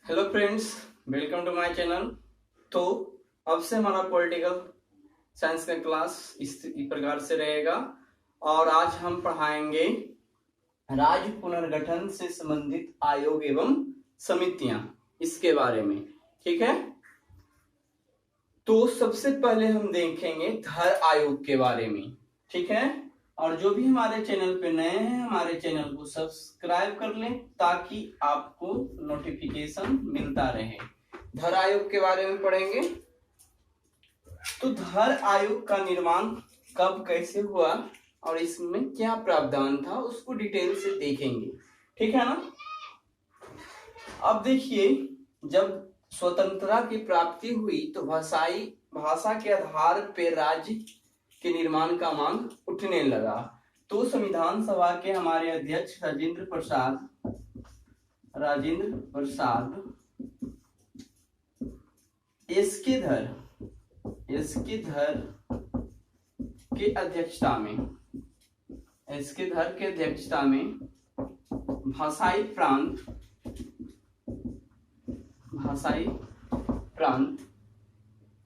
Hello friends, welcome to my channel. तो अब से हमारा पॉलिटिकल साइंस का क्लास इस प्रकार से रहेगा और आज हम पढ़ाएंगे राज्य पुनर्गठन से संबंधित आयोग एवं समितियां, इसके बारे में। ठीक है, तो सबसे पहले हम देखेंगे धर आयोग के बारे में। ठीक है, और जो भी हमारे चैनल पे नए हैं हमारे चैनल को सब्सक्राइब कर लें ताकि आपको नोटिफिकेशन मिलता रहे। धर आयोग के बारे में पढ़ेंगे। तो धर आयोग का निर्माण कब कैसे हुआ और इसमें क्या प्रावधान था उसको डिटेल से देखेंगे। ठीक है ना। अब देखिए, जब स्वतंत्रता की प्राप्ति हुई तो भाषा के आधार पर राज्य के निर्माण का मांग उठने लगा। तो संविधान सभा के हमारे अध्यक्ष राजेंद्र प्रसाद एसके धर के अध्यक्षता में भाषाई प्रांत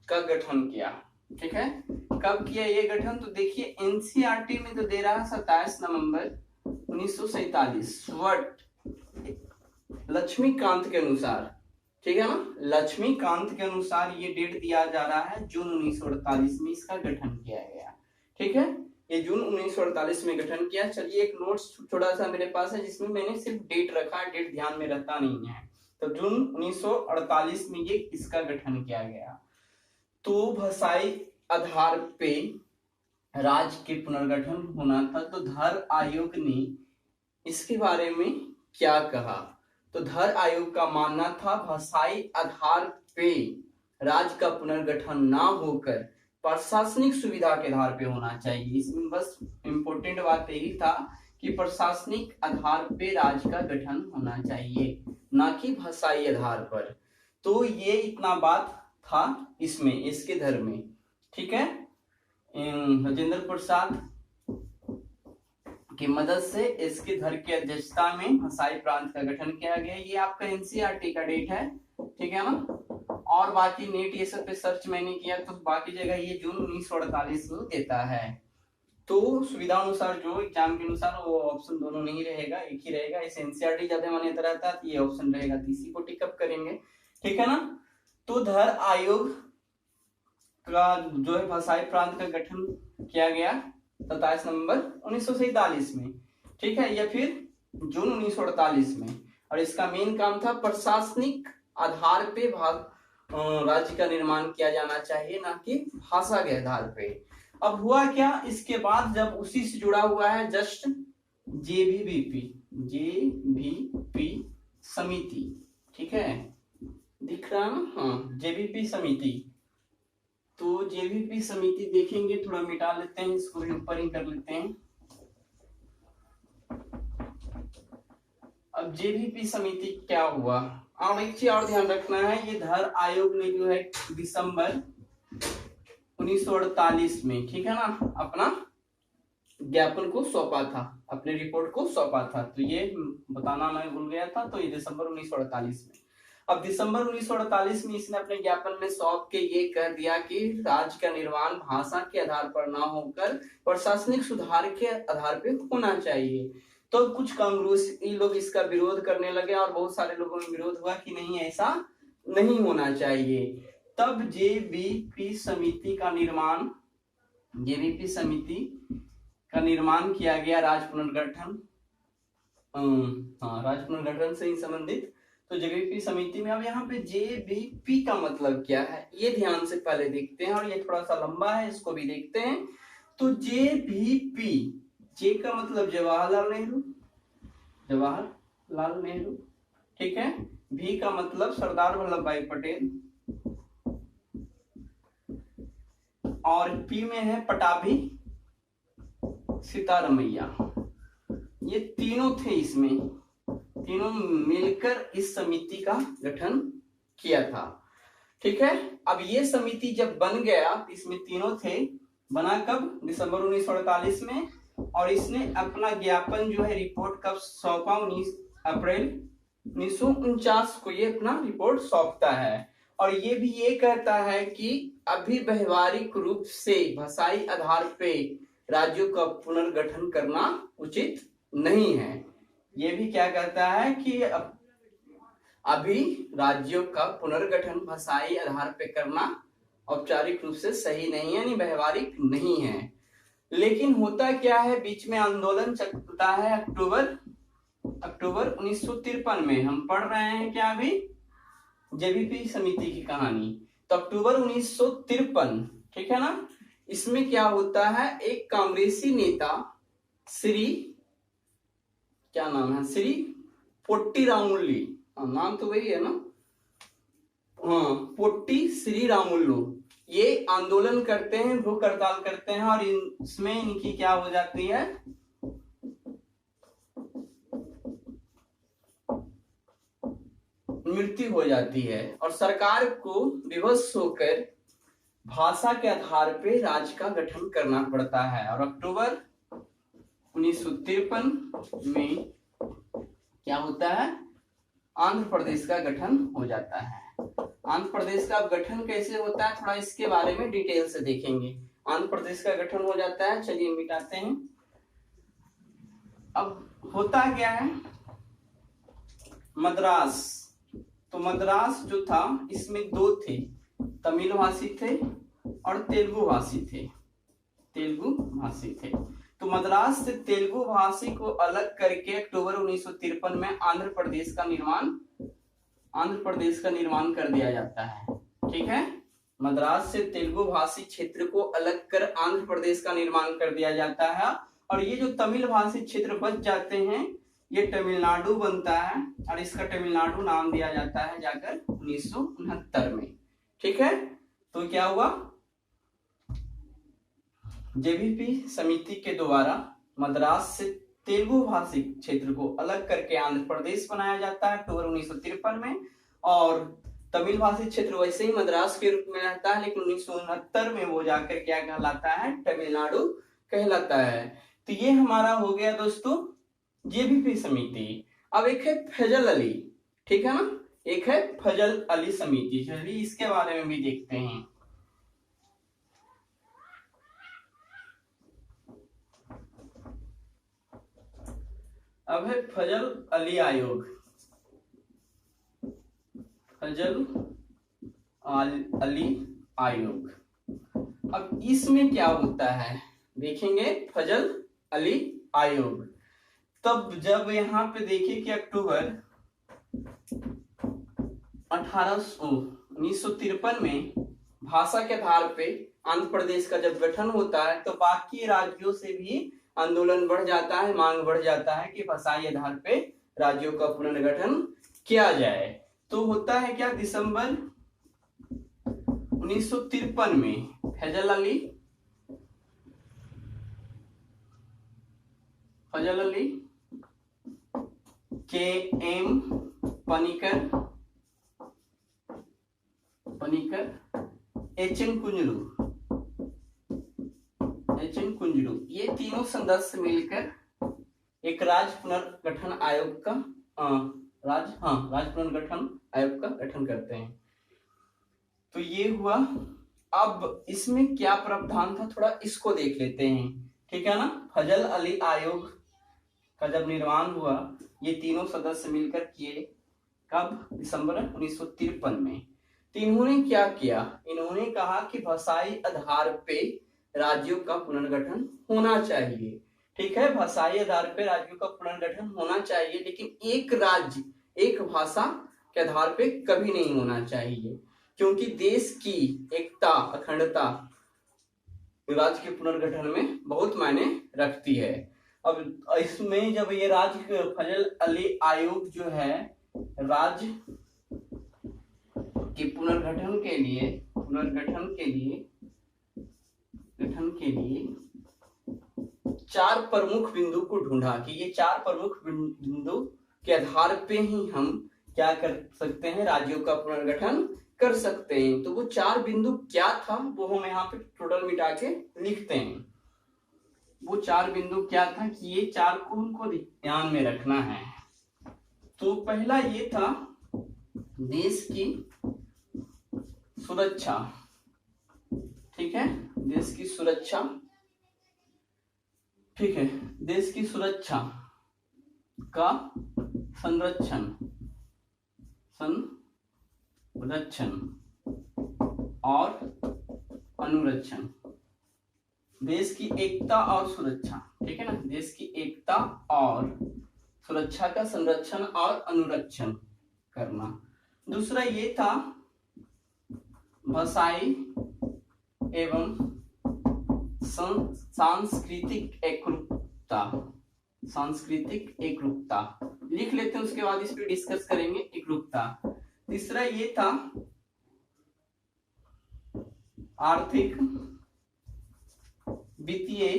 का गठन किया। ठीक है, कब किया ये गठन? तो देखिए एनसीईआरटी में तो दे रहा है 27 नवंबर 1947 लक्ष्मीकांत के अनुसार। ठीक है ना, लक्ष्मीकांत के अनुसार ये डेट दिया जा रहा है जून 1948 में इसका गठन किया गया। ठीक है, ये जून 1948 में गठन किया। चलिए, एक नोट्स थोड़ा सा मेरे पास है जिसमें मैंने सिर्फ डेट रखा है, डेट ध्यान में रहता नहीं है। तो जून 1948 में ये इसका गठन किया गया। तो भाषाई आधार पे राज्य के पुनर्गठन होना था। तो धर आयोग ने इसके बारे में क्या कहा? तो धर आयोग का मानना था भाषाई आधार पे राज्य का पुनर्गठन ना होकर प्रशासनिक सुविधा के आधार पे होना चाहिए। इसमें बस इम्पोर्टेंट बात यही था कि प्रशासनिक आधार पे राज्य का गठन होना चाहिए, ना कि भाषाई आधार पर। तो ये इतना बात था इसमें, इसके धर में। ठीक है, राजेंद्र प्रसाद की मदद से इसके धर की अध्यक्षता में भाषाई प्रांत का गठन किया गया। ये आपका एनसीईआरटी का डेट है। ठीक है ना, और बाकी नेट ये सब पे सर्च मैंने किया तो बाकी जगह ये जून 1948 में देता है। तो सुविधा अनुसार जो एग्जाम के अनुसार वो ऑप्शन दोनों नहीं रहेगा, एक ही रहेगा। इस एनसीईआरटी ज्यादा मान्यता रहता है तो ये ऑप्शन रहेगा, तो इसी को टिकअप करेंगे। ठीक है ना। तो धर आयोग का जो है भाषाई प्रांत का गठन किया गया 27 नवंबर 1947 में। ठीक है, या फिर जून 1948 में। और इसका मेन काम था प्रशासनिक आधार पे राज्य का निर्माण किया जाना चाहिए, ना कि भाषा के आधार पे। अब हुआ क्या इसके बाद, जब उसी से जुड़ा हुआ है जस्ट जेबीपी समिति। ठीक है, दिख रहा है ना? हाँ, जेबीपी समिति। तो जेबीपी समिति देखेंगे, थोड़ा मिटा लेते हैं इसको, भी ऊपर ही कर लेते हैं। अब जेबीपी समिति क्या हुआ? और एक चीज और ध्यान रखना है, ये धर आयोग ने जो है दिसंबर 1948 में, ठीक है ना, अपना ज्ञापन को सौंपा था, अपने रिपोर्ट को सौंपा था। तो ये बताना मैं भूल गया था। तो ये दिसंबर 1948 में। अब दिसंबर 1948 में इसने अपने ज्ञापन में सौंप के ये कह दिया कि राज्य का निर्माण भाषा के आधार पर ना होकर प्रशासनिक सुधार के आधार पर होना चाहिए। तो कुछ कांग्रेसी लोग इसका विरोध करने लगे और बहुत सारे लोगों में विरोध हुआ कि नहीं, ऐसा नहीं होना चाहिए। तब जेबीपी समिति का निर्माण किया गया, राज्य पुनर्गठन से ही संबंधित। तो जेबीपी समिति में, अब यहाँ पे जेबीपी का मतलब क्या है ये ध्यान से पहले देखते हैं, और ये थोड़ा सा लंबा है, इसको भी देखते हैं। तो जेबीपी, जे का मतलब जवाहरलाल नेहरू। ठीक है, भी का मतलब सरदार वल्लभ भाई पटेल, और पी में है पटाभी सीतारमैया। ये तीनों थे, इसमें तीनों मिलकर इस समिति का गठन किया था। ठीक है, अब ये समिति जब बन गया, इसमें तीनों थे, बना कब? दिसंबर 1948 में। और इसने अपना ज्ञापन जो है रिपोर्ट कब सौंपा? 19 अप्रैल 1949 को ये अपना रिपोर्ट सौंपता है और ये भी ये कहता है कि अभी व्यवहारिक रूप से भाषाई आधार पे राज्यों का पुनर्गठन करना उचित नहीं है। ये भी क्या कहता है कि अभी राज्यों का पुनर्गठन भाषाई आधार पे करना औपचारिक रूप से सही नहीं है, यानी व्यवहारिक नहीं है। लेकिन होता क्या है, बीच में आंदोलन चलता है। अक्टूबर 1953 में हम पढ़ रहे हैं क्या अभी जेबीपी समिति की कहानी। तो अक्टूबर 1953, ठीक है ना। इसमें क्या होता है, एक कांग्रेसी नेता श्री, क्या नाम है, श्री पोट्टी रामुल्ली, नाम तो वही है ना, हाँ, पोट्टी श्री रामुल्लू, ये आंदोलन करते हैं, भूख हड़ताल करते हैं और इसमें इनकी क्या हो जाती है, मृत्यु हो जाती है और सरकार को विवश होकर भाषा के आधार पे राज्य का गठन करना पड़ता है। और अक्टूबर 1953 में क्या होता है, आंध्र प्रदेश का गठन हो जाता है। आंध्र प्रदेश का गठन कैसे होता है, थोड़ा इसके बारे में डिटेल से देखेंगे। आंध्र प्रदेश का गठन हो जाता है, चलिए मिटाते हैं। अब होता क्या है, मद्रास, तो मद्रास जो था इसमें दो थे, तमिल भाषी थे और तेलुगु भाषी थे, तेलुगु भाषी थे। तो मद्रास से तेलुगु भाषी को अलग करके अक्टूबर 1953 में आंध्र प्रदेश का निर्माण कर दिया जाता है, ठीक है। मद्रास से तेलुगु भाषी क्षेत्र को अलग कर आंध्र प्रदेश का निर्माण कर दिया जाता है और ये जो तमिल भाषी क्षेत्र बच जाते हैं ये तमिलनाडु बनता है और इसका तमिलनाडु नाम दिया जाता है जाकर 1969 में, ठीक है। तो क्या हुआ, जेबीपी समिति के द्वारा मद्रास से तेलुगु भाषी क्षेत्र को अलग करके आंध्र प्रदेश बनाया जाता है अक्टूबर 1953 में और तमिल भाषी क्षेत्र वैसे ही मद्रास के रूप में रहता है, लेकिन 1969 में वो जाकर क्या कहलाता है, तमिलनाडु कहलाता है। तो ये हमारा हो गया दोस्तों जेबीपी समिति। अब एक है फजल अली, ठीक है ना, एक है फजल अली समिति, चलिए इसके बारे में भी देखते हैं। अब है फजल अली आयोग, फजल अली आयोग। अब इसमें क्या होता है देखेंगे, फजल अली आयोग। तब जब यहाँ पे देखिए कि अक्टूबर 1953 में भाषा के आधार पे आंध्र प्रदेश का जब गठन होता है तो बाकी राज्यों से भी आंदोलन बढ़ जाता है, मांग बढ़ जाता है कि भाषाई आधार पे राज्यों का पुनर्गठन किया जाए। तो होता है क्या, दिसंबर 1953 में फजल अली के M Panicker, H N Kunzru, ये तीनों सदस्य मिलकर एक राज्य पुनर्गठन आयोग का राज्य पुनर्गठन आयोग का गठन करते हैं। तो ये हुआ। अब इसमें क्या प्रावधान था, थोड़ा इसको देख लेते हैं, ठीक है ना। फजल अली आयोग का जब निर्माण हुआ, ये तीनों सदस्य मिलकर किए, कब, दिसंबर 1953 में। तो इन्होंने क्या किया, इन्होंने कहा कि भाषाई आधार पे राज्यों का पुनर्गठन होना चाहिए, ठीक है। भाषाई आधार पे राज्यों का पुनर्गठन होना चाहिए, लेकिन एक राज्य एक भाषा के आधार पे कभी नहीं होना चाहिए, क्योंकि देश की एकता अखंडता राज्य के पुनर्गठन में बहुत मायने रखती है। अब इसमें जब ये राज्य फजल अली आयोग जो है राज्य के पुनर्गठन के लिए 4 प्रमुख बिंदु को ढूंढा कि ये 4 प्रमुख बिंदु के आधार पे ही हम क्या कर सकते हैं, राज्यों का पुनर्गठन कर सकते हैं। तो वो 4 बिंदु क्या था वो हम यहाँ पे टोटल मिटा के लिखते हैं। वो 4 बिंदु क्या था कि ये 4 को हमको ध्यान में रखना है। तो पहला ये था देश की सुरक्षा, ठीक है, देश की सुरक्षा, ठीक है, देश की सुरक्षा का संरक्षण और अनुरक्षण, देश की एकता और सुरक्षा, ठीक है ना, देश की एकता और सुरक्षा का संरक्षण और अनुरक्षण करना। दूसरा ये था भाषाई एवं सांस्कृतिक एकरूपता, सांस्कृतिक एकरूपता लिख लेते हैं, उसके बाद इस पे डिस्कस करेंगे एकरूपता। तीसरा ये था आर्थिक वित्तीय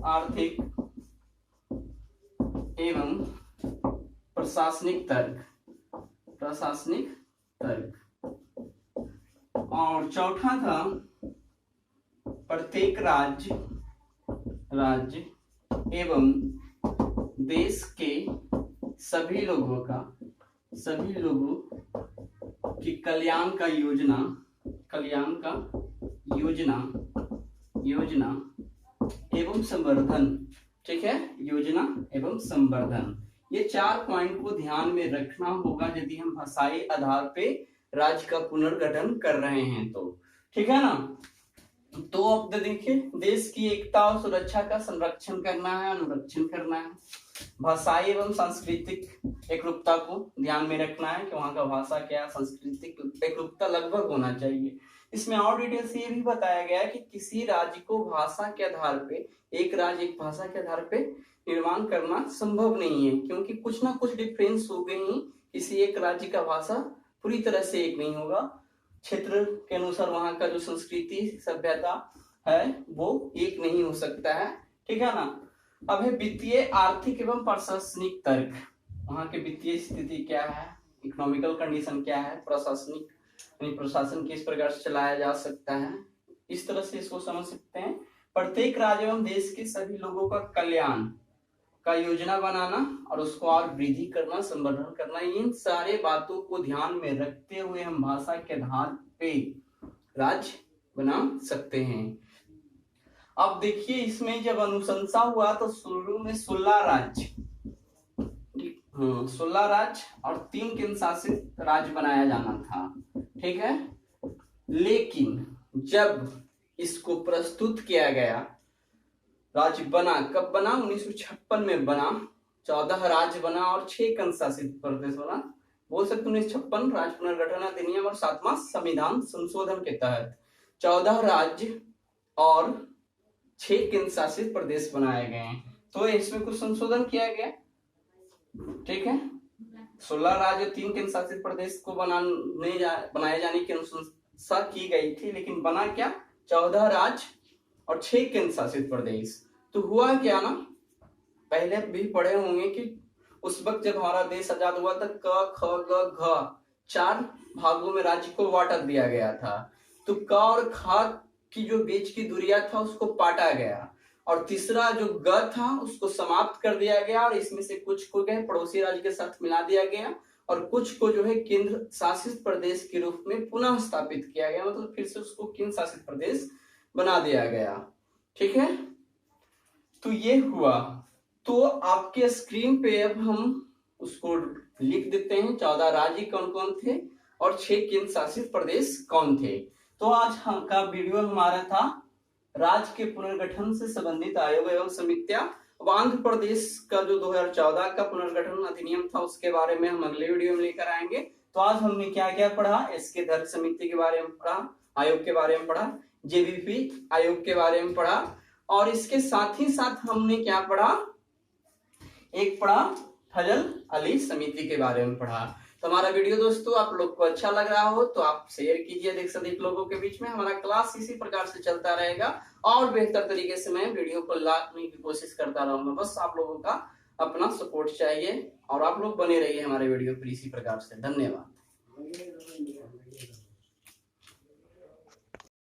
आर्थिक एवं प्रशासनिक तर्क। और चौथा था प्रत्येक राज्य एवं देश के सभी लोगों की कल्याण का योजना एवं संवर्धन, ठीक है, योजना एवं संवर्धन। ये 4 पॉइंट को ध्यान में रखना होगा यदि हम भाषाई आधार पे राज्य का पुनर्गठन कर रहे हैं तो, ठीक है ना। तो अब देखिए, देश की एकता और सुरक्षा का संरक्षण करना है, अनुरक्षण करना है, भाषाई एवं सांस्कृतिक एकरूपता को ध्यान में रखना है कि वहां का भाषा क्या, सांस्कृतिक एकरूपता लगभग होना चाहिए। इसमें और डिटेल से ये भी बताया गया है कि किसी राज्य को भाषा के आधार पे, एक राज्य एक भाषा के आधार पे निर्माण करना संभव नहीं है, क्योंकि कुछ ना कुछ डिफरेंस हो गए ही किसी एक राज्य का भाषा पूरी तरह से एक नहीं होगा। क्षेत्र के अनुसार वहां का जो संस्कृति सभ्यता है वो एक नहीं हो सकता है, ठीक है ना। अब है वित्तीय आर्थिक एवं प्रशासनिक तर्क, वहां की वित्तीय स्थिति क्या है, इकोनॉमिकल कंडीशन क्या है, प्रशासनिक प्रशासन किस प्रकार से चलाया जा सकता है, इस तरह से इसको समझ सकते हैं। प्रत्येक राज्य एवं देश के सभी लोगों का कल्याण का योजना बनाना और उसको और वृद्धि करना, संवर्धन करना, इन सारे बातों को ध्यान में रखते हुए हम भाषा के आधार पे राज्य बना सकते हैं। अब देखिए, इसमें जब अनुशंसा हुआ तो शुरू में 16 राज्य और 3 केंद्र शासित राज्य बनाया जाना था, ठीक है। लेकिन जब इसको प्रस्तुत किया गया, राज्य बना, कब बना, 1956 में बना, 14 राज्य बना और 6 केंद्र शासित प्रदेश बना। बोल सकते 1956 राज्य पुनर्गठन अधिनियम और 7वां संविधान संशोधन के तहत 14 राज्य और 6 केंद्र शासित प्रदेश बनाए गए हैं। तो इसमें कुछ संशोधन किया गया, ठीक है। 16 राज्य 3 केंद्र शासित प्रदेश को बनाए जाने की अनुशंसा की गई थी, लेकिन बना क्या, 14 राज्य और 6 केंद्र शासित प्रदेश। तो हुआ क्या ना, पहले भी पढ़े होंगे कि उस वक्त जब हमारा देश आजाद हुआ था, क ख ग घ 4 भागों में राज्य को बांट दिया गया था। तो क और ख की जो बीच की दूरिया था उसको पाटा गया, और तीसरा जो ग था उसको समाप्त कर दिया गया, और इसमें से कुछ को गए पड़ोसी राज्य के साथ मिला दिया गया, और कुछ को जो है केंद्र शासित प्रदेश के रूप में पुनः स्थापित किया गया, मतलब फिर से उसको केंद्र शासित प्रदेश बना दिया गया, ठीक है। तो ये हुआ। तो आपके स्क्रीन पे अब हम उसको लिख देते हैं, 14 राज्य कौन कौन थे और 6 केंद्र शासित प्रदेश कौन थे। तो आज का वीडियो हमारा था राज्य के पुनर्गठन से संबंधित आयोग एवं समितियां। अब आंध्र प्रदेश का जो 2014 का पुनर्गठन अधिनियम था उसके बारे में हम अगले वीडियो में लेकर आएंगे। तो आज हमने क्या क्या पढ़ा, इसके धर्म समिति के बारे में पढ़ा, आयोग के बारे में पढ़ा, जेबीपी आयोग के बारे में पढ़ा, और इसके साथ ही साथ हमने क्या पढ़ा, एक पढ़ा फजल अली समिति के बारे में पढ़ा। तो हमारा वीडियो दोस्तों आप लोग को अच्छा लग रहा हो तो आप शेयर कीजिए अधिक लोगों के बीच में। हमारा क्लास इसी प्रकार से चलता रहेगा और बेहतर तरीके से मैं वीडियो को लाने की कोशिश करता रहूंगा। बस आप लोगों का अपना सपोर्ट चाहिए और आप लोग बने रहिए हमारे वीडियो पर इसी प्रकार से। धन्यवाद।